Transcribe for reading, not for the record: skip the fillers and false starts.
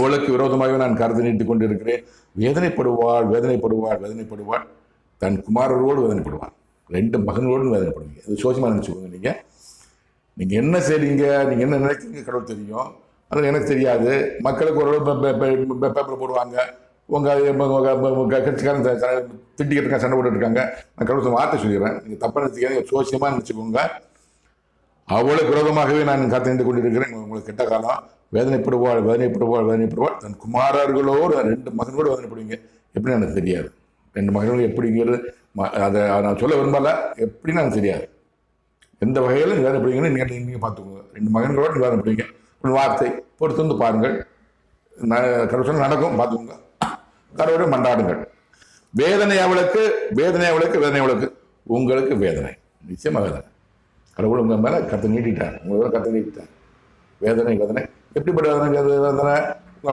அவளுக்கு விரோதமாகவே நான் கருத்து நீட்டிக் கொண்டிருக்கிறேன். வேதனைப்படுவாள், வேதனைப்படுவாள், வேதனைப்படுவாள். தன் குமாரரோடு வேதனைப்படுவாள். 2 மகன்களோடு வேதனைப்படுவீங்க. இது சோசியமாக நினச்சிக்கோங்க. நீங்கள் என்ன செய்றீங்க, நீங்கள் என்ன நினைக்கிறீங்க கடவுள் தெரியும். அது எனக்கு தெரியாது. மக்களுக்கு ஒரு பேப்பரில் போடுவாங்க, உங்கள் கட்சிக்காரன் திட்டிக்கிட்டு இருக்காங்க, சண்டை போட்டுட்டு இருக்காங்க. நான் கடவுள் வார்த்தை சொல்லிடுறேன், நீங்கள் தப்பாக நினச்சிக்காதீங்க, சோசியமாக நினச்சிக்கோங்க. அவளுக்கு விரோதமாகவே நான் காத்து கொண்டிருக்கிறேன். உங்களுக்கு கெட்ட காலம். வேதனைப்படுவாள், வேதனைப்படுவாள், வேதனைப்படுவாள். தன் குமாரர்களோடு 2 மகன்களோடு வேதனைப்படுவீங்க. எப்படி எனக்கு தெரியாது. 2 மகன்கள் எப்படிங்கிறது அதை நான் சொல்ல விரும்பல. எப்படின்னு எனக்கு தெரியாது. எந்த வகையிலும் வேதனைப்படுவீங்கன்னு நீங்கள் பார்த்துக்கோங்க. 2 மகன்களோடு வேதனைப்படுவீங்க. ஒரு வார்த்தை பொறுத்து வந்து பாருங்கள். கடவுள் சொன்ன நடக்கும், பார்த்துக்கோங்க. கடவுளை மன்றாடுங்கள். வேதனை அவளுக்கு, வேதனை அவளுக்கு, வேதனை அவளுக்கு. உங்களுக்கு வேதனை, நிச்சயமாக வேதனை. கடவுள் உங்கள் மேலே கத்தை நீட்டிட்டார், உங்களோட கத்தை நீட்டிட்டார். வேதனை வேதனை எப்படிப்பட்ட வேதனை?